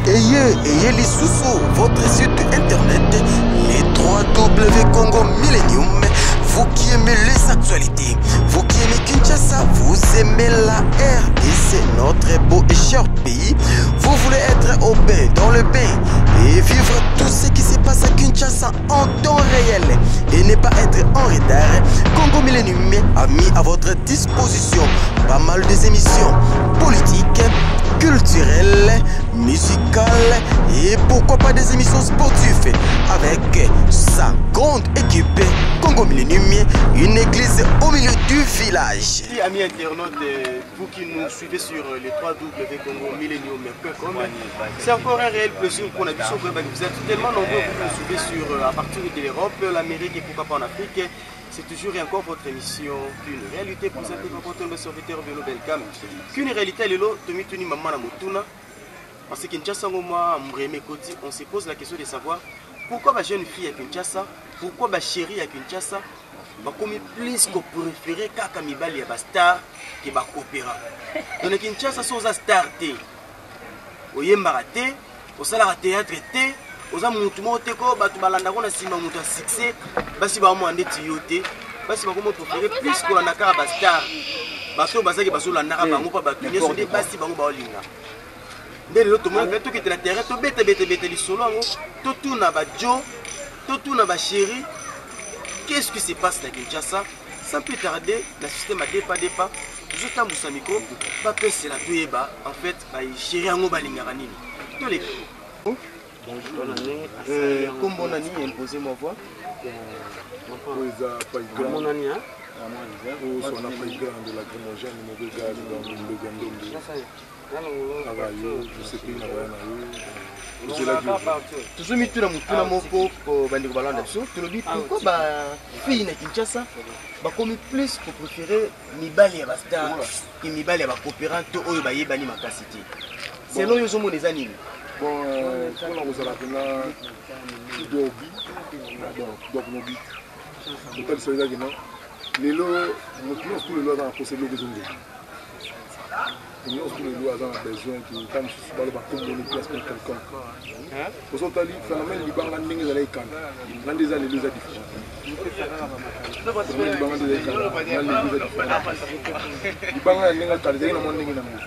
Ayez les sous votre site internet, les 3W Congo Millennium. Vous qui aimez les actualités, vous qui aimez Kinshasa, vous aimez la RDC, notre beau et cher pays. Vous voulez être au bain, dans le bain, et vivre tout ce qui se passe à Kinshasa en temps réel et ne pas être en retard. Congo Millennium a mis à votre disposition pas mal des émissions politiques, culturelles, musicales et pourquoi pas des émissions sportives avec sa grande équipe Congo Millennium, une église au milieu du village. Amis internautes, vous qui nous suivez sur les 3W-Congo-Millennium.com, c'est encore un réel plaisir pour la mission. Vous êtes tellement nombreux, vous nous suivez sur, à partir de l'Europe, l'Amérique et pourquoi pas en Afrique. C'est toujours et encore votre émission qu'une réalité pour cette rencontre de serviteurs de Nobel Cam. Qu'une réalité, elle est là, Tomituni Maman Motuna. Parce que Kinshasa, on se pose la question de savoir pourquoi ma jeune fille à Kinshasa, pourquoi ma chérie à Kinshasa, comme plus qu'on préférait Kaka Mibali à star qui va coopérer. Donc Kinshasa, c'est aux star té. Au Yembarate, au salaire théâtre té. Aux amoutoumo teko batu balanda kona sima mutu succès basi ba mo andeti yote basi ba komo préférer plus ko na kara ba star baso bazaki baso la naka bango pa batu nyeso de basi bango ba olinga ndele lo to mo veto ki na terrain to bete li solo ngo to tuna ba jo to tuna ba chéri. Qu'est-ce qui se passe à Kinshasa? Sans plus tarder, la système a dépa je tambusa micro ba pese la toyeba en fait ba chéri ngo balinga nini to les comment on a imposé ma voix? Comment on a mis? Toujours mis tout dans mon pot pour bandi ballon d'absolu. Tu le dis pourquoi bah fille na Kinshasa bah comme plus pour préférer Mibali à Basta et Mibali à coopérant to oyo ba yebani makasiti. C'est là yo zomo des animes. Bon, pour la rosala, on a Dobi, donc Nobi. L'hôtel c'est là que non. Les lots, nous tous les lots dans la procédure des ondes. Nous tous les lots dans besoin qui comme si pas le bateau de place pour quelqu'un. Pour son tali, phénomène du banc landing de l'écan. L'un des années deux différents. Le banc de l'écan, l'un des deux différents. Du banc landing à Calais, dans mon landing dans mon.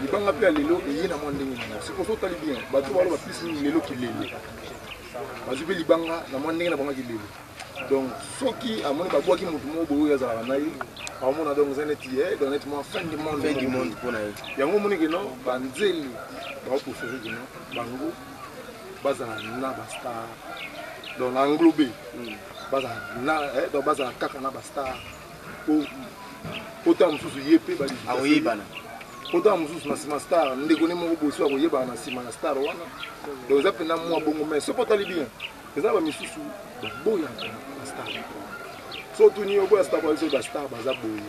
Il n'y a pas de lélo et il y a un monde. C'est pour ça que bien. Il y a plus de lélo qui lélo. Parce que les banques, la monde n'est pas qui lélo. Donc, ceux qui ont mon bateau qui montent mon beau, ils ont un aïe. Alors, on a donc un étier, donc nettement fin du monde. Fin du monde pour naïe. Il y a un moment qui non, Banzel, pour faire que non, Bango, Bazana Basta, donc l'englobé, Bazana, donc Bazana Kakana Basta, autant de choses yépé, ah oui, Bana. Autant mususu na sima star ndekone moko boso akoyeba na sima na star wana donc ça pena moi bongo mais ce potali bien eza ba misusu boya na star so tuni oboya star ba star baza boye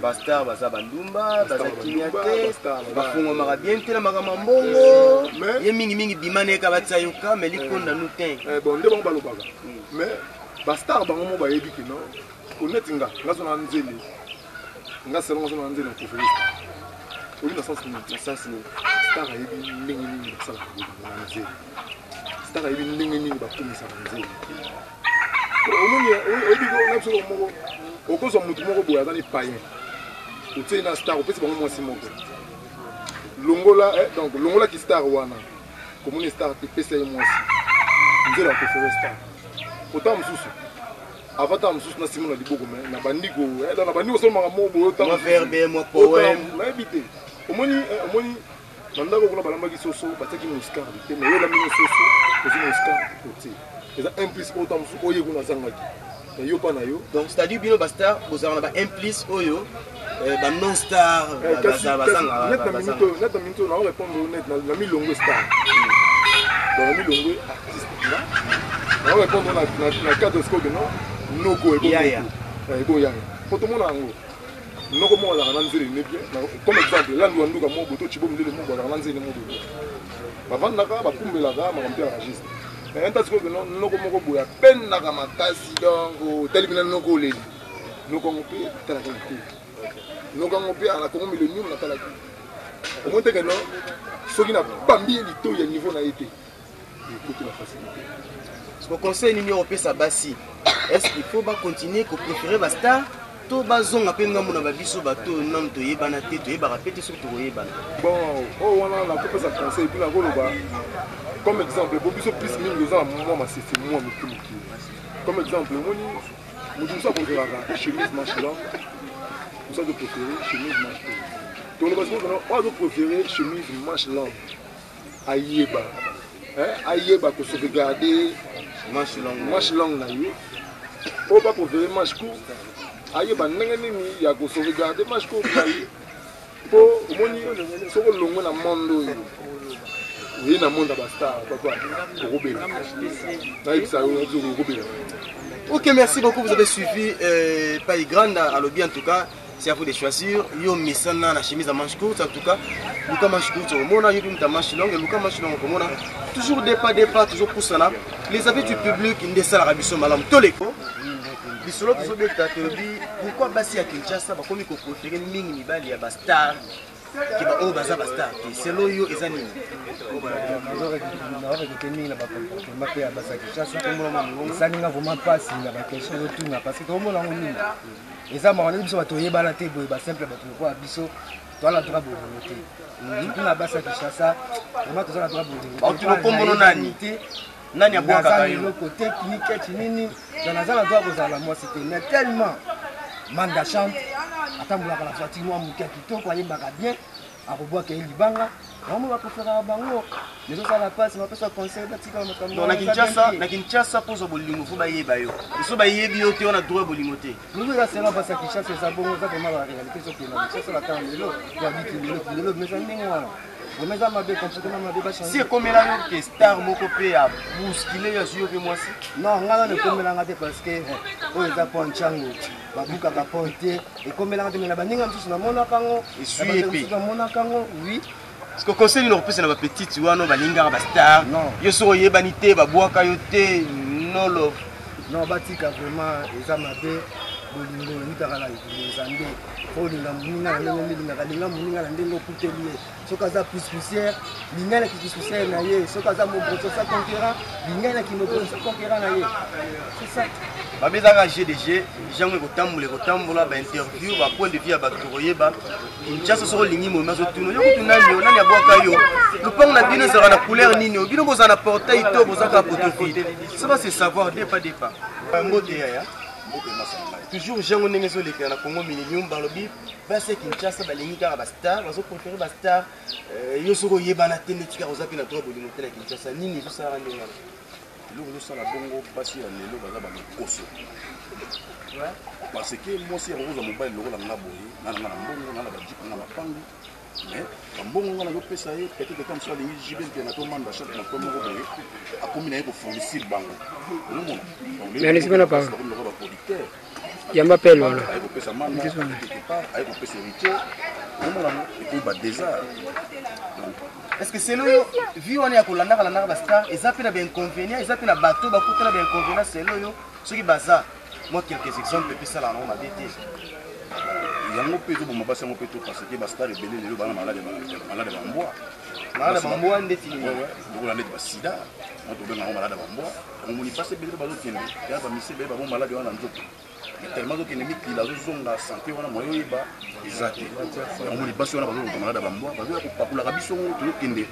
ba star baza bandumba baza kimiate bafungo maka bien tena maka mambongo ye mingi bimane ka batsayoka mais likonda nutin bon nde bango balobaka mais ba star bango mo ba yebi kino honnête nga ngaso na nzeli nga selon ngaso na nzeli na professeur. Oui, dans le sens Star a eu une ligne de ça. Star a eu une ligne de ça. Au moins, au cause de mon tour, dans les païens. Au tient une star, au petit bon moi Simon. Longola, donc Longola qui star wana. Comme une star, tu peux essayer moi aussi. Nous allons préférer star. Autant Moussou. Avant de Moussou, na Simon a dit beaucoup, mais na bandigo, dans la bandigo seulement à mon beau. Moi verbe, moi poème. Mais habité. Au moins, nanda ko kula balamba ki soso bataki muscar te mais yo la mino soso aussi muscar côté ça implique autant oyo kuna zangaki et yo pa na yo donc c'est-à-dire bino basta bozana ba implique oyo ba non star bazanga net na minute na répondre net na milongo star dans milongo artiste na répondre na cadre scope non noko e bon ya pour tout le monde non comment on a lancé les médias comme exemple là nous avons comme boto chibo mdele mo ba lancé les mots avant naka ba kumbela ga ma compter registre mais un tas que non comment ko boya peine naka makasi donc tel bina non ko leli non ko ngopé tala ko non ko ngopé ala ko millennium na tala omoni teke non soki na bambi ye lito ya niveau na ye te ekoti na facilité. Le conseil numéro pesa basi. Est-ce qu'il faut continuer à préférer Basta? To bazonga pe ngamu na babiso bato nam to yebana te to yeba rapete sur to yebana. Bon, oh wana na ko pesa conseil puis na ko loba. Comme exemple, bobiso plus mingi za moi ma c'est moi mutu. Comme exemple, moni mutu ça pour faire chemise manche longue. Pour ça de préférer chemise manche longue. Donc le basi on doit préférer chemise manche longue. Ayeba. Ayeba pour sauvegarder manche longue na yo. O pas préférer manche court. Ayeba ndenge nini ya ko sauvegarder manche court po omoni soko longo na mondo yo. Oui, na monde Basta papa. Ok, merci beaucoup, vous avez suivi Paille Grande à lobby en tout cas. C'est à vous de choisir. Yo misana na chemise à manche courte en tout cas. Luka manche courte au mona, yo ta manche longue, Luka manche longue au mona. Toujours des pas, toujours pour ça. Les avis du public, ils ne descendent à la biso malam toleko. Bisolo toujours bien tatobi. Pourquoi Basi à Kinshasa ba komi ko préférer mingi mibali ya Basta qui va au baza Basta qui c'est lo yo ezani. esalinga vraiment mpasi na bakestion otunga parce que omona ngo nini eza makambo biso bato oyebana te boye basimple bato lokola biso toala droit bolingo te tuna basa Kinshasa vraiment toza na droit bolingo te nani abwakaka yo eloko technique nini naza na droit kozala na mwasi te mais tellement manda chante atambolaka na voiture mwa moke ya kitoko ayembaka bien akobwaka ye libanga vraiment bakofera bango nezosala pasi bapesa conseil batika makambo na Kinshasa pozo bolingo fo bayeba yo so bayebi yo te wana droit bolingo te nous eza sera basa Kinshasa eza bongo eza vraiment la réalité so kena Kinshasa la temps lelo yabiki lelo mais ça ndenge wana mais ça m'a bien complètement m'a bien changé si comme là yo que star moko pe ya bousculer yo sur que moi si non ngala ne comme là ngate parce que o eza ponchango babuka ka ponte et comme là ngate na baninga msusu na mona kango esui epe na mona kango oui. Parce que conseil nous repose na ba petite wana balinga ba star yo so yebani te babwaka yo te no love non batika vraiment eza mabe bolingo mitaka la nzambe olinga muninga na ndenge milinga linga muninga na ndenge okuteli soki aza poussière linga na poussière na ye soki aza moboto sa conquérant linga na kimoboto sa conquérant na ye c'est ça babezaka GDG jango kotambola ba interview ba point de vue ya bato koyeba Kinshasa soko lingi mo mazo tuno yo kutunani nani abwaka yo lupango na bino zara na couleur nini bino boza na portail to boza ka photographe ça va se savoir dépa mbote ya toujours jango ndenge zo leka na Congo Millennium balobi basi Kinshasa balingi kaka ba star bazo préférer ba star yo soko yebana te netika ozapi na droit bolingo te na Kinshasa nini zo sala ndenge Nous sommes bongo passer à l'élo bazaba koso. Parce que moi si on a mobile logo la ngaboyi na mbongo na ba jipa na mapangu mais mbongo na ko pesa ye peut-être comme ça les JBL qui na to manda chaque na ko moko boye a combiner ko fournir bango. Mais n'est-ce pas pas. Yamba pelle wala. Ay ko pesa manda quelque part ay ko pesa riche. On a et déjà. Est-ce que c'est le vu on est à Kolanda ba star et ça peut na bien inconvénient et ça peut na bateau ba couper na bien inconvénient c'est le yo ce qui baza moi quelques exemples puis ça là on m'a dit yango peto bon mabasa ngo peto parce que ba star ebele lelo bana malade ba mboa ndeti ouais donc la net ba sida on to benga malade ba mboa on moni passe bele ba lokende ya ba mise bele ba bon malade wana nzoto tellement que ennemi qui la zonga santé wana moyo yeba exact on moni passe wana ba zo malade ba mboa ba zo ko pakula ka biso to lokende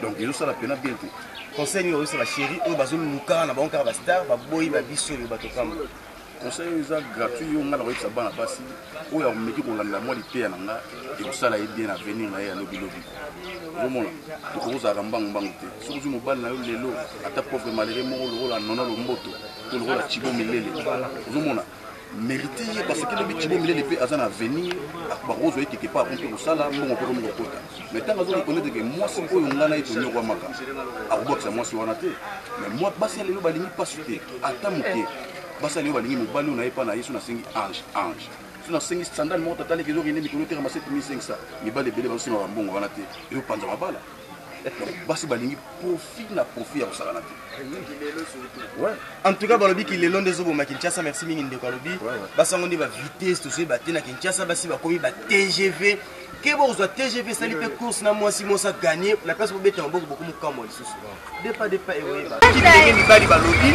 donc ils ça la pena bien tout conseil nous c'est la chérie au bazo luka na ba ba star ba boy ba biso yo ba to kama conseil est gratuit on a la website bana basi o ya meki ko landa moi lipé na nga et ko sala bien avenir na ya lobi omona to ko za rambango bango te so ko mobile na yo lelo ata pauvre malheureux mo lo la nona lo mboto to lo la chibo milele omona mérité parce que le chibo milele pe azana avenir ba rozo quelque part on peut ko sala mbongo ko mo kota mais tant azo reconnaître que moi c'est ko ngana ito nyoko maka a boxa moi si wana te mais moi basi lelo balingi pas suté ata moké basa leo balingi mobali na yepa na yesu na sengi ange suna sengi standard mo tatali kezo kene mikolo te ramasse 7500 mibale bele basima bambongo wana te yo panza mabala basi balingi profit na profit ya kosala na te. Ouais. En tout cas, balobi ki lelo ndezo boma Kinshasa, merci mingi ndeko alobi. Basango ndi ba vitesse to so ba te na Kinshasa basi ba komi ba TGV. Que bon soit TGV sali pe course na moi si moi ça gagner la place pour bêter en beaucoup beaucoup comme lisusu. Depa et oui ba. Ki ndenge mibali balobi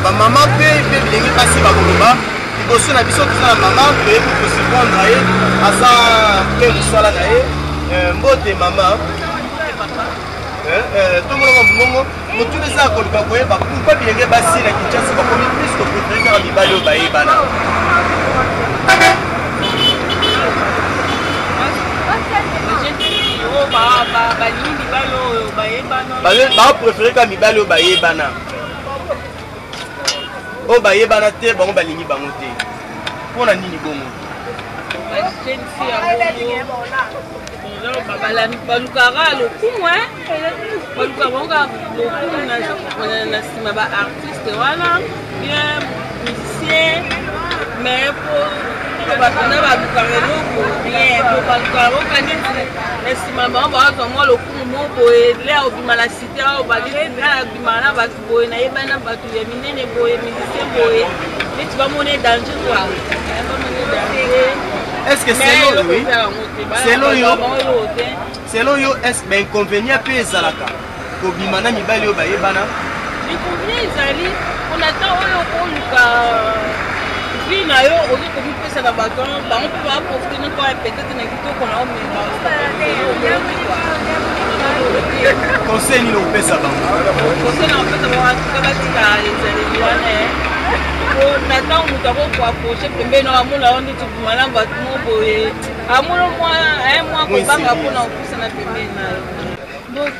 ba maman pe ndenge pasi ba koloba. Liboso na biso tozala maman pe pour se prendre aye asa pe musala na ye. Mbote maman. Tout le monde motu eza koluka koyeba pourquoi bilenge basi na Kinshasa bakomi plus ko préférer kaka mibali oyo bayebana. Ba préférer kaka mibali oyo bayebana. Oyo bayebana te bango balingi bango te. Mpona nini bongo? balukaka lokumu balukaka lokumu na nsima baartiste wana bien musicien mais po bapena balukaka eloko bien po balukaka bokani na nsima bango bazwa mwa lokumu mo boye le obima na cité oyo balinga obima na bato boye nayebani na bato ya minene boye musicien boye neti bamona danger kwa bamona danger. Est-ce que selon yo est-ce que inconvénient peut ezalaka kobimana mibali oyo bayebana? Inconvénient ezali onata oyo koluka vi na yo ozo komipesa na bato bango mpe baprofite noko peut-être na kitoko na omema conseil nini opesa bango? conseil na opesa bango atuka batika ezaleli wana natan moto akokoaproche pembeni amona yo ndeti bimana bato mo boye amona mwa kobanga mpona kopusa na pembeni na yo.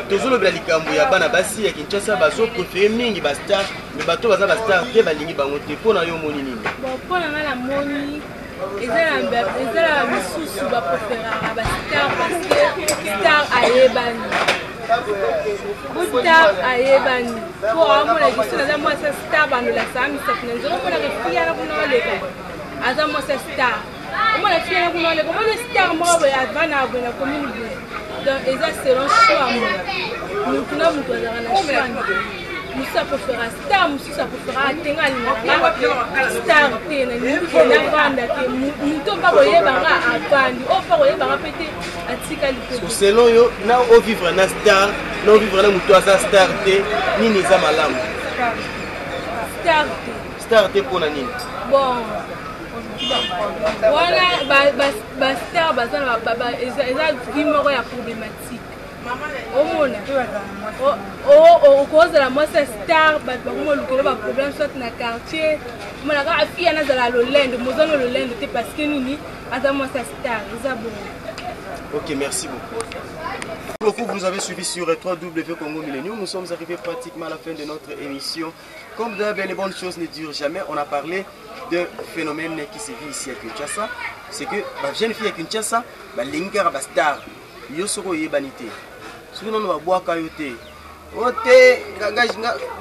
Tozolobela likambo ya bana basi ya Kinshasa bazoprefere mingi bastar me bato baza bastar te balingi bango te. Mpona yo omoni nini? Mpona nga na moni ezala misusu bapreferaka bastar parceke star ayebani star ayebani po amona kiso naza mwasa star bandolakisaka misato na nzela omonaka fiyana kuna oleka aza mwasa star omona fiyana kuna oleka omona star moko boye avana boye na commune boye donc eza selon choix motu na motu azalaka na choix mosusu aprefera star mosusu aprefera atenga alingaka star te na ningi navanda te moto mpa koyebanga avandi oyo mpa koyebanga mpe te atikali pe. Selon yo na ovivre na star na ovivre na moto aza star te nini eza malamu? Star te mpona nini? Bon wana bastar baza na eza vi moko ya problématique omona okozala mwasa star bato bakoma olukela baproblème soit na quartier omona kaka fille ana azala lolendo mozana lolendo te parce que nini aza mwasa star eza bon. Ok, merci beaucoup. Vous nous avez suivi sur 3W Congo Millennium. Nous sommes arrivés pratiquement à la fin de notre émission. Comme d'hab, les bonnes choses ne durent jamais. On a parlé d'un phénomène qui se vit ici à Kinshasa. C'est que la jeune fille à Kinshasa, l'ingara bastar, yosoko yebanite. Souvent on va boire kayote. Ote,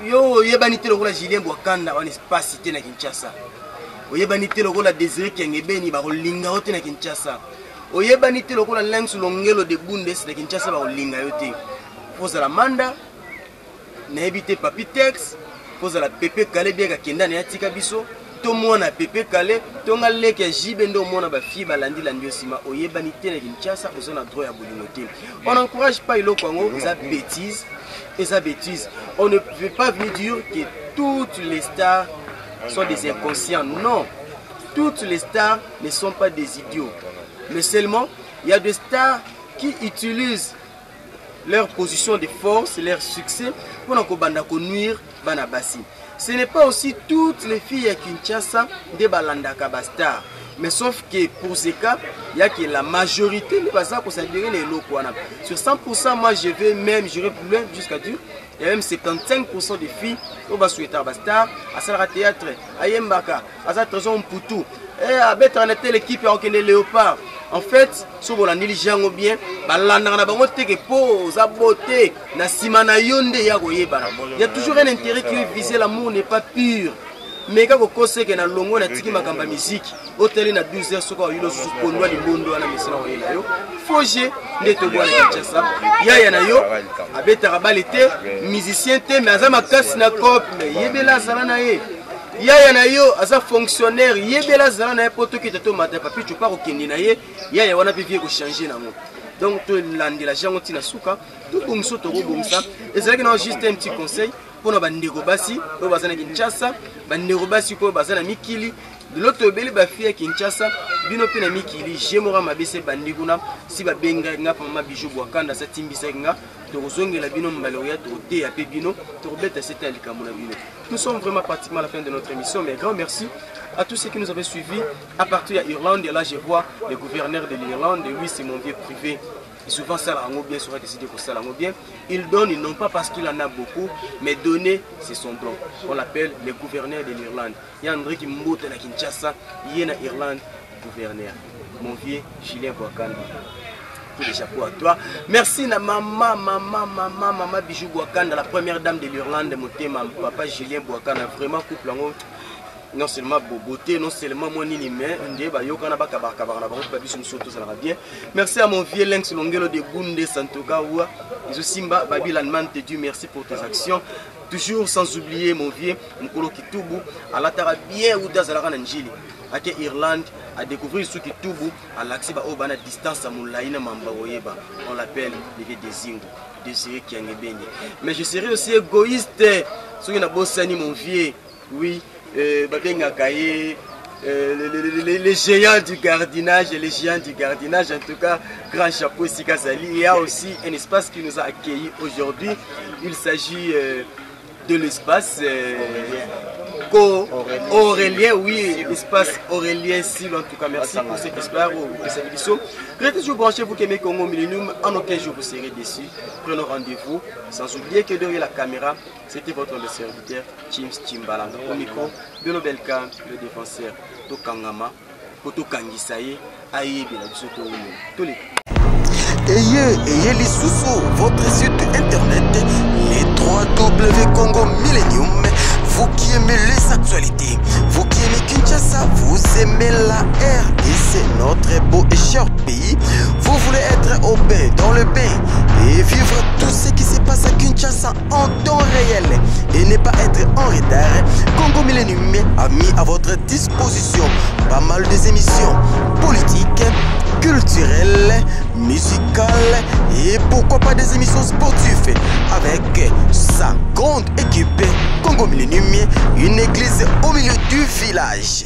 yo yebanite lokola Julien Bwakanda, on n'est pas cité na Kinshasa. Yebanite lokola Désiré Kengebeni, ba linga ote na Kinshasa. Oyebani te lokola Lengs Longelo de Bundes na Kinshasa ba olinga yo te. Poza la manda na ebite Papitex, poza la Pepe Kale biaka kenda na yatika biso, to mona Pepe Kale, to nga leke ya jibe ndo mona ba fi balandi landi osima oyebani te na Kinshasa ozona droit ya bolingo te. On n'encourage pas iloko yango, eza bêtise, eza bêtise. On ne veut pas venir dire que toutes les stars sont des inconscients. Non. Toutes les stars ne sont pas des idiots. Mais seulement, il y a des stars qui utilisent leur position de force, leur succès pour nuire Banabasi. Ce n'est pas aussi toutes les filles à Kinshasa de Balandaka Bastar. Mais sauf que pour ces cas, il y a que la majorité de Basa pour s'admirer les locaux. Sur 100%, moi je vais même, j'irai plus loin jusqu'à dire, il y a même 75% de filles qui vont souhaiter Bastar, à Salara Théâtre, à Yembaka, à Zatrazon Poutou, et à Betre en était l'équipe en les léopards. En fait, si vous avez dit bien, il y a toujours un intérêt qui veut viser l'amour n'est pas pur. mais quand vous connaissez que na longo na tiki makamba musique hôtel na 12h soko yilo su kondwa libondo na mesina oyela yo foje ndeto bwana Kinshasa yaya na yo abeta rabalete musicien te mais azama kasi na cop mais yebela sala na ye yaya na yo aza fonctionnaire yebela sala na ye poto ki to mata papi tu pas okindi na ye yaya wana pe vie ko changer na mo donc to landela jango tina suka tout comme ça to robomsa et c'est là que non juste un petit conseil pour nos bandeko basi au bazana Kinshasa bandeko basi ko bazana mikili de l'autre belle ba fille Kinshasa bino pe na mikili jemora mabese bandeko na si ba benga nga mama bijou bwakanda sa timbisa nga to kozongela bino mbalo ya to te ya pe bino to robeta c'était alikamona bino. Nous sommes vraiment pratiquement à la fin de notre émission, mais grand merci à tous ceux qui nous avaient suivis à partir d'Irlande. Et là, je vois le gouverneur de l'Irlande, et oui, c'est mon vieux privé. Et souvent, ça l'a bien, sera décidé que ça l'a bien. Il donne, non pas parce qu'il en a beaucoup, mais donner, c'est son don. On l'appelle le gouverneur de l'Irlande. Il y a André qui monte à Kinshasa, il y a en Irlande, gouverneur. Mon vieux Julien Bwakanda. Tous les chapeaux à toi. Merci na maman Bijou Bwakanda, la première dame de l'Irlande, mon papa Julien Bwakanda, vraiment couple en haut. Non seulement beauté, non seulement mon inimé, merci à mon vieux Lenx Longelo de Bunde Santoka Oua, et aussi Babilan Mante Dieu, merci pour tes actions. Toujours sans oublier mon vieux Mkolo Kitubu, à la Tara bien ou d'Azalaran Angeli, à Irlande, à découvrir ce Kitubu, à l'accès à Obana distance à Moulaïna Mambaoyeba, on l'appelle les vieux Dezingo, Désiré Kiangebeni. Mais je serai aussi égoïste, ce qui n'a pas sani mon vieux, oui. Les géants du gardiennage et les géants du gardiennage, en tout cas, grand chapeau Sikazali. Il y a aussi un espace qui nous a accueillis aujourd'hui. Il s'agit de l'espace Aurélien, oui, espace Aurélien Sil, en tout cas, merci pour cet espace pour cette émission. Restez toujours branchez vous qui aimez Congo Millennium, en aucun jour vous serez déçus. Prenons rendez-vous, sans oublier que derrière la caméra, c'était votre serviteur, James Chimbalanga. Au micro, Belo Belka, le défenseur, Tokangama, Koto Kangisaye, Aïe, Bilabisoto, tous les. Ayez les sous votre site internet, les 3W Congo Millennium. Vous qui aimez les actualités, vous qui aimez Kinshasa, vous aimez la RDC, notre beau et cher pays. Vous voulez être au bain, dans le bain, et vivre tout ce qui se passe à Kinshasa en temps réel, et ne pas être en retard. Congo Millennium a mis à votre disposition pas mal des émissions politiques, culturelles, musicales et pourquoi pas des émissions sportives avec sa grande équipe Congo Millennium, une église au milieu du village.